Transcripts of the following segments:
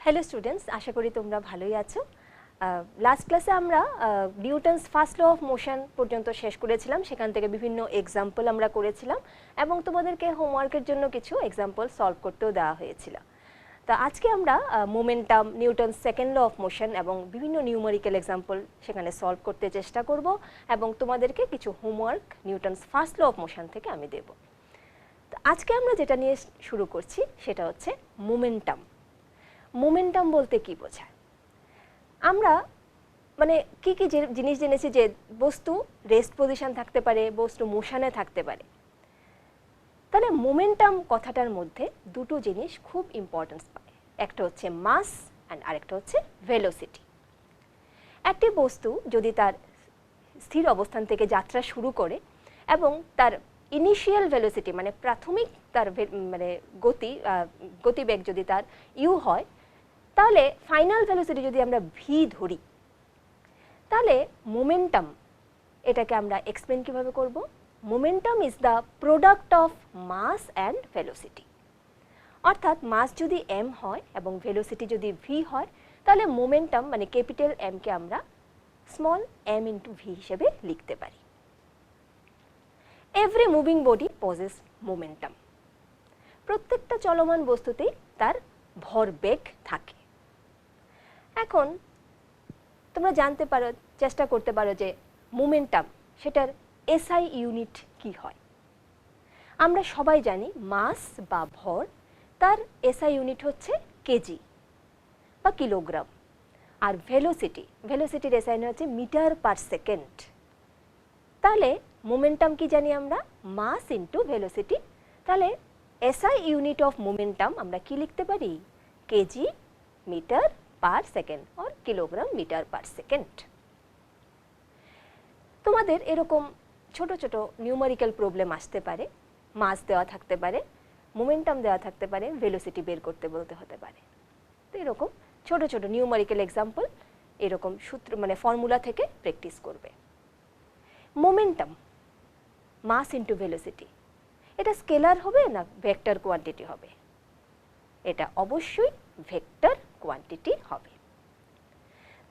Hello students, আশা করি তোমরা ভালোই আছো। লাস্ট ক্লাসে আমরা Newton's first law of motion পর্যন্ত শেষ করেছিলাম, সেখান থেকে বিভিন্ন এক্সাম্পল আমরা করেছিলাম এবং তোমাদেরকে হোমওয়ার্কের জন্য কিছু এক্সাম্পল সলভ করতেও দেওয়া হয়েছিল। তো আজকে আমরা momentum, Newton's second law of motion এবং বিভিন্ন নিউমেরিক্যাল এক্সাম্পল সেখানে সলভ করতে চেষ্টা করব এবং তোমাদেরকে কিছু homework Newton's first law of motion থেকে আমি দেব। তো আজকে আমরা যেটা নিয়ে শুরু করছি সেটা হচ্ছে মোমেন্টাম। মোমেন্টাম বলতে কি বোঝায়? আমরা মানে কি কি জিনিস জেনেছি যে বস্তু রেস্ট পজিশন থাকতে পারে, বস্তু মোশনে থাকতে পারে। তাহলে মোমেন্টাম কথাটার মধ্যে দুটো জিনিস খুব ইম্পর্টেন্স পায়, একটা হচ্ছে মাস অ্যান্ড আরেকটা হচ্ছে ভেলোসিটি। একটি বস্তু যদি তার স্থির অবস্থান থেকে যাত্রা শুরু করে এবং তার ইনিশিয়াল ভেলোসিটি মানে প্রাথমিক তার মানে গতিবেগ যদি তার ইউ হয়, তাহলে ফাইনাল ভেলোসিটি যদি আমরা ভি ধরি, তাহলে মোমেন্টাম এটাকে আমরা এক্সপ্লেন কিভাবে করব? Momentum is the product of mass and velocity. অর্থাৎ মাস যদি এম হয় এবং ভেলোসিটি যদি ভি হয়, তাহলে মোমেন্টাম মানে ক্যাপিটাল এমকে আমরা স্মল এম ইন্টু ভি হিসেবে লিখতে পারি। Every moving body possesses momentum. প্রত্যেকটা চলমান বস্তুতেই তার ভরবেগ থাকে। এখন তোমরা জানতে পারো, চেষ্টা করতে পারো যে মোমেন্টাম সেটার এসআই ইউনিট কি হয়। আমরা সবাই জানি মাস বা ভর, তার এসআই ইউনিট হচ্ছে কেজি বা কিলোগ্রাম। আর ভেলোসিটির এসআই ইউনিট হচ্ছে মিটার পার সেকেন্ড। তাহলে মোমেন্টাম কি জানি আমরা? Mass into velocity. তাহলে এসআই ইউনিট অফ মোমেন্টাম আমরা কি লিখতে পারি? KG metre per second or kilogram metre per second. তোমাদের এরকম ছোট ছোট নিউমেরিক্যাল প্রবলেম আসতে পারে, মাস দেওয়া থাকতে পারে, মোমেন্টাম দেওয়া থাকতে পারে, ভেলোসিটি বের করতে বলতে হতে পারে। তো এরকম ছোট ছোট নিউমেরিক্যাল এক্সাম্পল এরকম সূত্র মানে ফর্মুলা থেকে প্র্যাকটিস করবে। মোমেন্টাম মাস ইন্টু ভেলোসিটি, এটা স্কেলার হবে না ভেক্টর কোয়ান্টিটি হবে? এটা অবশ্যই ভেক্টর কোয়ান্টিটি হবে।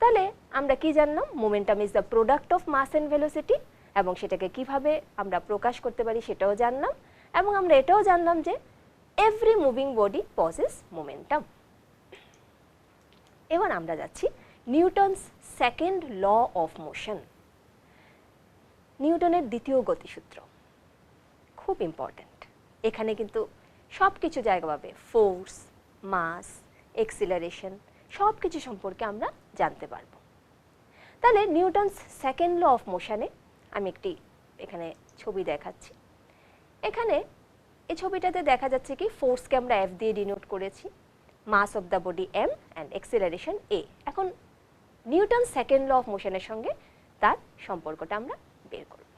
তাহলে আমরা কি জানলাম? Momentum is the product of mass and velocity, এবং সেটাকে কিভাবে আমরা প্রকাশ করতে পারি সেটাও জানলাম। এবং আমরা এটাও জানলাম যে every moving body possesses momentum. এবার আমরা যাচ্ছি Newton's second law of motion. নিউটনের দ্বিতীয় গতিসূত্র খুব ইম্পর্ট্যান্ট। এখানে কিন্তু সব কিছু জায়গা পাবে, ফোর্স, মাস, এক্সিলারেশন, সব কিছু সম্পর্কে আমরা জানতে পারব। তাহলে নিউটনস সেকেন্ড ল অফ মোশনে আমি একটি এখানে ছবি দেখাচ্ছি। এখানে এই ছবিটাতে দেখা যাচ্ছে কি ফোর্সকে আমরা এফ দিয়ে ডিনোট করেছি, mass of the body M and acceleration A. এখন নিউটন সেকেন্ড ল অফ মোশনের সঙ্গে তার সম্পর্কটা আমরা বের করব।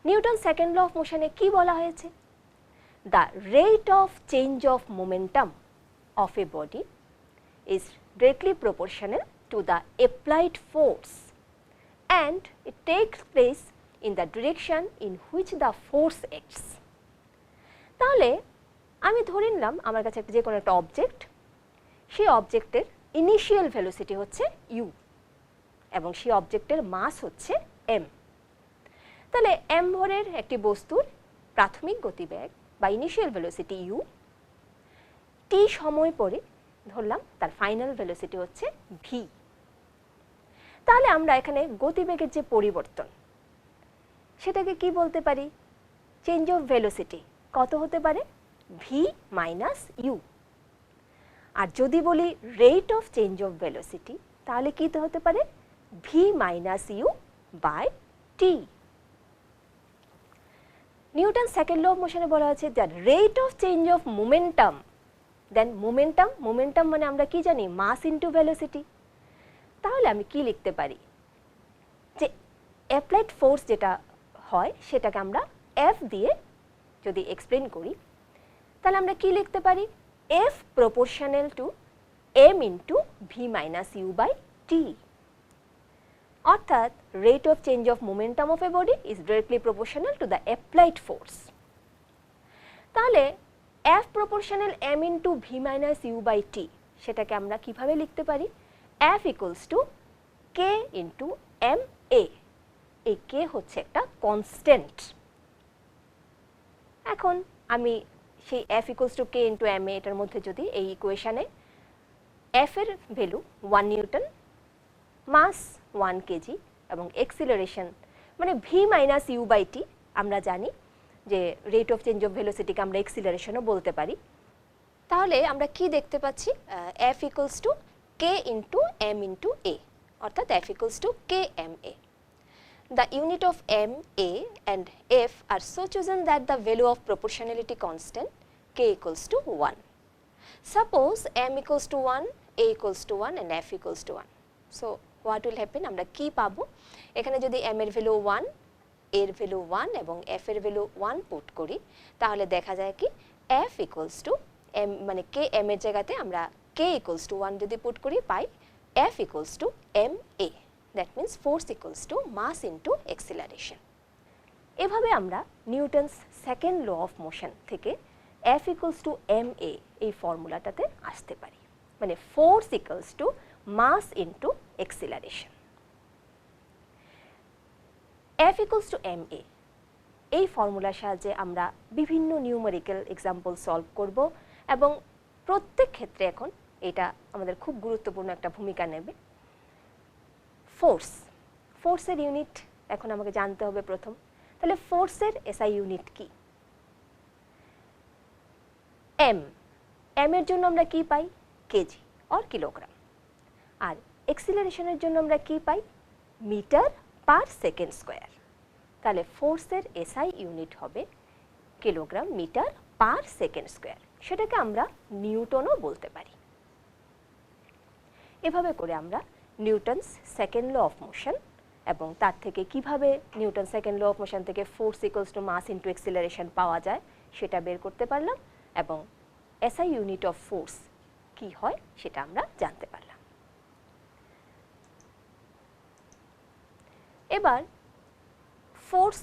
নিউটন সেকেন্ড ল অফ মোশনে কি বলা হয়েছে? The rate of change of momentum of a body is directly proportional to the applied force and it takes place in the direction in which the force acts. তাহলে আমি ধরে নিলাম আমার কাছে যে কোনো একটা অবজেক্ট, সেই অবজেক্টের ইনিশিয়াল ভেলোসিটি হচ্ছে ইউ এবং সেই অবজেক্টের মাস হচ্ছে এম। তাহলে এম ভরের একটি বস্তুর প্রাথমিক গতিবেগ বা ইনিশিয়াল ভেলোসিটি ইউ, টি সময় পরে ধরলাম তার ফাইনাল ভেলোসিটি হচ্ছে ভি। তাহলে আমরা এখানে গতিবেগের যে পরিবর্তন সেটাকে কি বলতে পারি? চেঞ্জ অফ ভেলোসিটি কত হতে পারে? V minus you. আর যদি বলি rate of change of velocity, তাহলে কি হতে পারে? V minus U by T. Newton second law of মোশনে বলা আছে the rate of change of momentum, then momentum মানে আমরা কি জানি? Mass into velocity. তাহলে আমি কি লিখতে পারি? যে অ্যাপ্লাইড ফোর্স যেটা হয় সেটাকে আমরা এফ দিয়ে যদি এক্সপ্লেন করি, তাহলে আমরা কি লিখতে পারি? F proportional to M into V minus U by T. অর্থাৎ rate of change of momentum of a body is directly proportional to the applied force. তাহলে F proportional M into V minus U by T, সেটাকে আমরা কিভাবে লিখতে পারি, F equals to K into M A. এই K হচ্ছে একটা constant. এখন আমি সেই F equals to K into M A এটার মধ্যে যদি এই ইকুয়েশানে F এর ভ্যালু 1 নিউটন, মাস 1 কেজি এবং এক্সিলারেশন মানে v মাইনাস ইউ বাই টি, আমরা জানি যে রেট অফ চেঞ্জ অফ ভেলোসিটিকে আমরা এক্সিলারেশনও বলতে পারি। তাহলে আমরা কি দেখতে পাচ্ছি, F equals to K into M into A, অর্থাৎ F equals to K M A. The unit of m, a and f are so chosen that the value of proportionality constant k equals to 1. Suppose m equals to 1, a equals to 1 and f equals to 1. So what will happen, আমরা কি পাবো, এখানে যদি m এর value 1, এর value 1 এবং f এর value 1 put করি, তাহলে দেখা যায় কি f equals to m মানে k m এর জায়গাতে আমরা k equals to 1 যদি পুট করি পাই f equals to m a. That means force equals to mass into acceleration. এভাবে আমরা Newton's second law of motion থেকে F equals to ma এই ফর্মুলাটাতে আসতে পারি, মানে force equals to mass into acceleration. F equals to ma এই ফর্মুলার সাহায্যে আমরা বিভিন্ন নিউমেরিক্যাল এক্সাম্পল সলভ করব এবং প্রত্যেক ক্ষেত্রে এখন এটা আমাদের খুব গুরুত্বপূর্ণ একটা ভূমিকা নেবে। ফোর্সের ইউনিট এখন আমাকে জানতে হবে প্রথম। তাহলে ফোর্সের এসআই ইউনিট কি, এম এর জন্য আমরা কি পাই, কেজি অর কিলোগ্রাম, আর এক্সিলারেশনের জন্য আমরা কি পাই, মিটার পার সেকেন্ড স্কোয়ার। তাহলে ফোর্সের এসআই ইউনিট হবে kilogram metre per second square, সেটাকে আমরা নিউটনও বলতে পারি। এভাবে করে আমরা Newton's second law of motion এবং তার থেকে কিভাবে Newton second law of motion থেকে force equals to mass into acceleration পাওয়া যায় সেটা বের করতে পারলাম এবং এসআই ইউনিট অফ ফোর্স কি হয় সেটা আমরা জানতে পারলাম। এবার force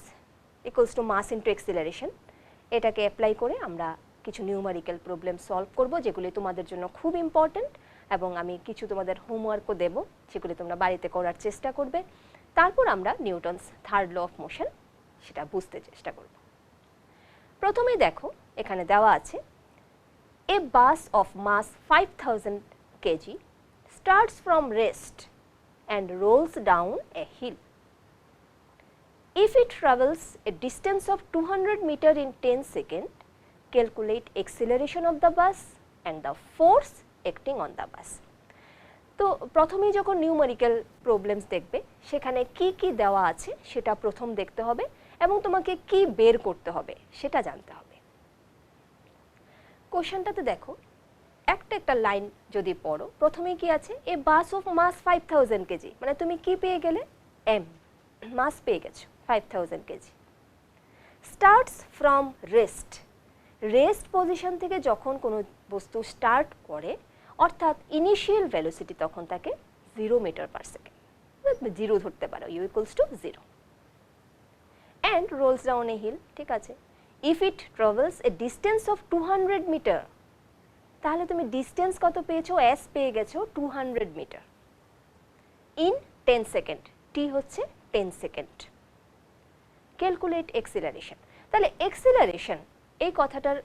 equals to mass into acceleration এটাকে অ্যাপ্লাই করে আমরা কিছু নিউমেরিক্যাল প্রবলেম সলভ করব, যেগুলি তোমাদের জন্য খুব ইম্পর্ট্যান্ট এবং আমি কিছু তোমাদের হোমওয়ার্কও দেব, সেগুলি তোমরা বাড়িতে করার চেষ্টা করবে। তারপর আমরা Newton's third law of motion সেটা বুঝতে চেষ্টা করব। প্রথমে দেখো এখানে দেওয়া আছে a bus of mass 5000 kg starts from rest and rolls down a hill. If it travels a distance of 200 meter in 10 seconds, calculate acceleration of the bus and the force acting on the bus. তো প্রথমেই যখন numerical problems দেখবে সেখানে কি কি দেওয়া আছে সেটা প্রথম দেখতে হবে এবং তোমাকে কি বের করতে হবে সেটা জানতে হবে। কোশ্চেনটাতে দেখো একটা লাইন যদি পড়ো, প্রথমে কি আছে, a bus of mass 5000 KG, মানে তুমি কি পেয়ে গেলে, এম মাস পেয়ে গেছো 5000 KG. Starts from rest, rest position থেকে যখন কোনো বস্তু স্টার্ট করে অর্থাৎ ইনিশিয়াল ভেলোসিটি তখন তাকে 0 মিটার পার সেকেন্ড, 0 ধরতে পারো, u equals to 0 and rolls down a hill, ঠিক আছে। If it travels a distance of 200 metre, তাহলে তুমি ডিস্টেন্স কত পেয়েছো, এস পেয়ে গেছো 200 মিটার ইন 10 সেকেন্ড, টি হচ্ছে 10 সেকেন্ড। ক্যালকুলেট এক্সিলারেশন, তাহলে এক্সিলারেশন এই কথাটার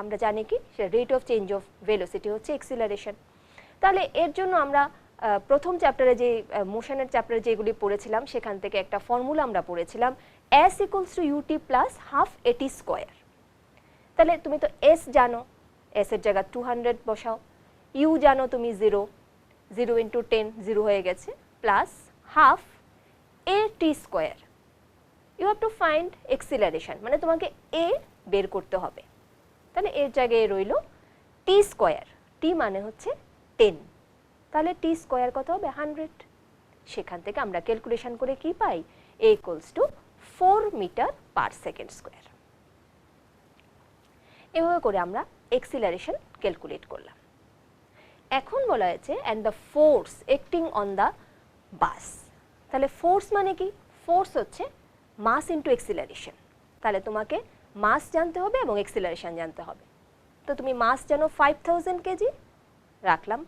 আমরা জানি কি rate of change of velocity হচ্ছে এক্সিলারেশন। তাহলে এর জন্য আমরা প্রথম চ্যাপ্টারে যে মোশনের চ্যাপ্টারে যেগুলি পড়েছিলাম সেখান থেকে একটা ফর্মুলা আমরা পড়েছিলাম, s equals to u t plus half a t square. তাহলে তুমি তো এস জানো, এস এর জায়গা 200 বসাও, ইউ জানো তুমি 0, 0 ইন্টু 10 0 হয়ে গেছে, plus half a t square. You have to find acceleration, মানে তোমাকে এ বের করতে হবে। তাহলে এর জায়গায় রইল টি স্কোয়ার, টি মানে হচ্ছে 10, তাহলে টি স্কোয়ার কত হবে 100। সেখান থেকে আমরা ক্যালকুলেশন করে কি পাই, A equals to 4 metre per second square. এভাবে করে আমরা এক্সিলারেশন ক্যালকুলেট করলাম। এখন বলা হয়েছে and the force acting on the bus, তাহলে ফোর্স মানে কি, ফোর্স হচ্ছে মাস ইন্টু এক্সিলারেশন। তাহলে তোমাকে মাস জানতে হবে এবং এক্সিলারেশন জানতে হবে। তো তুমি মাস জানো 5000 কেজি, রাখলাম।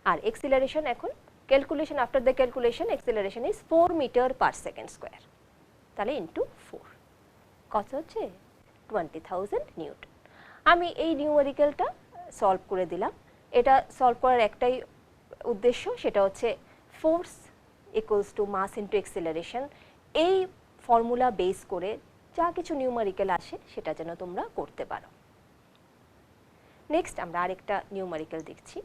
আর এক্সিলারেশন এখন calculation, after the calculation acceleration is 4 metre per second square, তাহলে ইন্টু 4 কত হচ্ছে 20,000 নিউটন। আমি এই নিউমেরিক্যালটা সলভ করে দিলাম। এটা সলভ করার একটাই উদ্দেশ্য, সেটা হচ্ছে force equals to mass into acceleration, এই ফর্মুলা বেস করে যা কিছু নিউমেরিক্যাল আসে সেটা যেন তোমরা করতে পারো। নেক্সট আমরা আরেকটা নিউমেরিক্যাল দেখছি।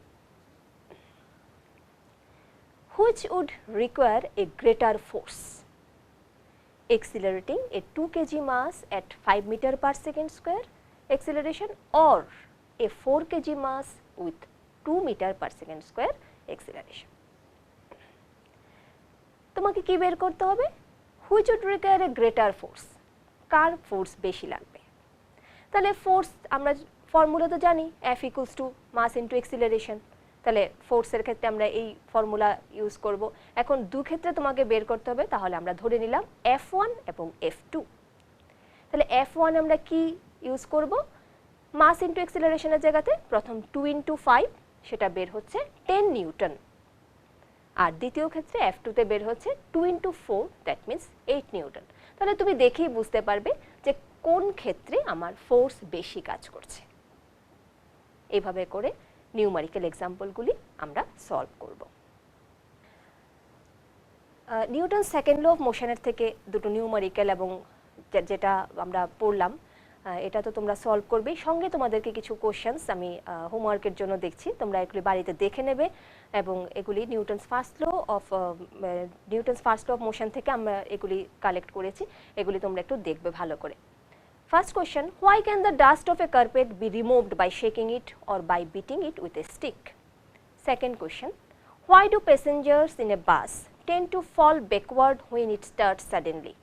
Which would require a greater force? Accelerating a 2 kg mass at 5 meter per second square acceleration or a 4 kg mass with 2 meter per second square acceleration. তোমাকে কি বের করতে হবে? Which would require a greater force? Car force বেশি লাগবে? তাহলে force আমরা formula তো জানি, F equals to mass into acceleration, তাহলে ফোর্সের ক্ষেত্রে আমরা এই ফর্মুলা ইউজ করব। এখন দু ক্ষেত্রে তোমাকে বের করতে হবে, তাহলে আমরা ধরে নিলাম F1 এবং F2। তাহলে F1 আমরা কি ইউজ করব? মাস ইন্টু এক্সিলারেশনের জায়গাতে প্রথম 2 ইন্টু 5 সেটা বের হচ্ছে 10 নিউটন, আর দ্বিতীয় ক্ষেত্রে F2 তে বের হচ্ছে 2 ইন্টু 4 দ্যাট মিনস 8 নিউটন। তাহলে তুমি দেখেই বুঝতে পারবে যে কোন ক্ষেত্রে আমার ফোর্স বেশি কাজ করছে। এইভাবে করে নিউমেরিক্যাল এক্সাম্পলগুলি আমরা সলভ করব। নিউটন সেকেন্ড ল অফ মোশনের থেকে দুটো নিউমেরিক্যাল এবং যেটা আমরা পড়লাম এটা তো তোমরা সলভ করবেই, সঙ্গে তোমাদেরকে কিছু কোশ্চেন্স আমি হোমওয়ার্কের জন্য দেখছি, তোমরা এগুলি বাড়িতে দেখে নেবে এবং এগুলি Newton's first law of motion থেকে আমরা এগুলি কালেক্ট করেছি, এগুলি তোমরা একটু দেখবে ভালো করে। First question, why can the dust of a carpet be removed by shaking it or by beating it with a stick? Second question, why do passengers in a bus tend to fall backward when it starts suddenly?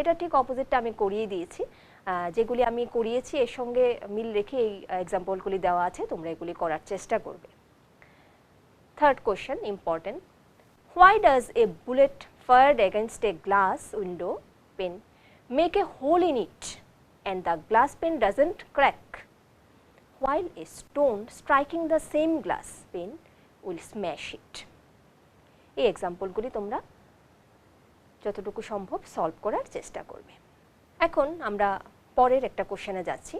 এটা ঠিক অপোজিটটা আমি করিয়ে দিয়েছি, যেগুলি আমি করিয়েছি এর সঙ্গে মিল রেখে এই এক্সাম্পলগুলি দেওয়া আছে, তোমরা এগুলি করার চেষ্টা করবে। Third question, important, why does a bullet fired against a glass window pane make a hole in it and the glass pane doesn't crack, while a stone striking the same glass pane will smash it? এই এক্সাম্পলগুলি তোমরা যতটুকু সম্ভব solve করার চেষ্টা করবে। এখন আমরা পরের একটা কোশ্চেনে যাচ্ছি।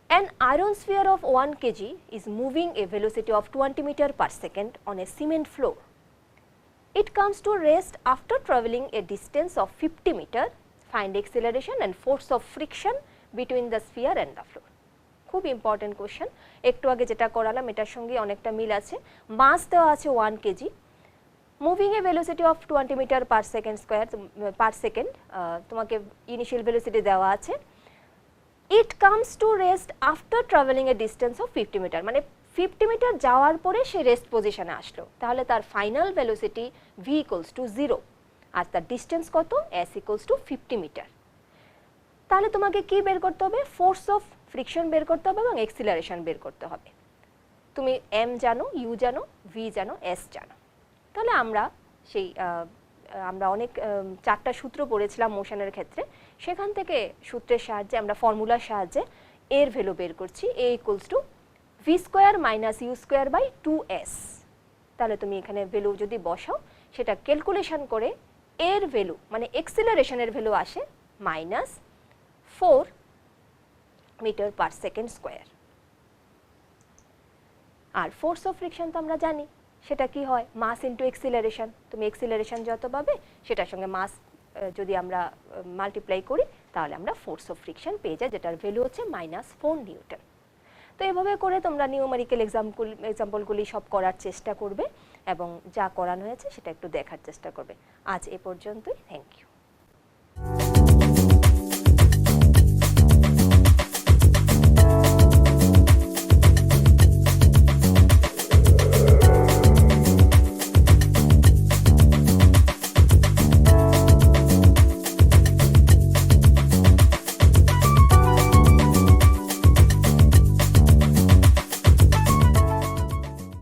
An iron sphere of 1 kg is moving a velocity of 20 meter per second on a cement floor. It comes to rest after traveling a distance of 50 meter. Find acceleration and force of friction between the sphere and the floor. খুব important question, একটু আগে যেটা করালাম এটার সঙ্গে অনেকটা মিল আছে। মাস দেওয়া আছে 1 kg, moving a velocity of 20 metre per second square per second, তোমাকে ইনিশিয়াল ভেলোসিটি দেওয়া আছে। It comes to rest after travelling a distance of 50 metre, মানে 50 মিটার যাওয়ার পরে সে রেস্ট পজিশনে আসলো, তাহলে তার final velocity v equals to 0 আর তার ডিস্টেন্স কত s ইকুয়ালস টু 50 মিটার। তাহলে তোমাকে কি বের করতে হবে? ফোর্স অফ ফ্রিকশন বের করতে হবে এবং এক্সিলারেশন বের করতে হবে। তুমি m জানো, u জানো, v জানো, s জানো। তাহলে আমরা অনেক 4টা সূত্র পড়েছিলাম মোশনের ক্ষেত্রে, সেখান থেকে সূত্রের সাহায্যে আমরা ফর্মুলার সাহায্যে এর ভ্যালু বের করছি, a equals to v square minus u square by 2s। তাহলে তুমি এখানে ভ্যালু যদি বসাও সেটা ক্যালকুলেশন করে এর ভ্যালু মানে এক্সিলারেশনের ভ্যালু আসে -4 মিটার পার সেকেন্ড স্কোয়ার। আর ফোর্স অফ ফ্রিকশন তো আমরা জানি সেটা কি হয়, মাস ইন্টু এক্সিলারেশন। তুমি এক্সিলারেশন যত পাবে সেটার সঙ্গে মাস যদি আমরা মাল্টিপ্লাই করি তাহলে আমরা ফোর্স অফ ফ্রিকশন পেয়ে যাই, যেটার ভ্যালু হচ্ছে -4 নিউটন। তো এভাবে করে তোমরা নিউমেরিক্যাল এক্সাম্পলগুলি সব করার চেষ্টা করবে এবং যা করানো হয়েছে সেটা একটু দেখার চেষ্টা করবে। আজ এ পর্যন্তই, থ্যাংক ইউ।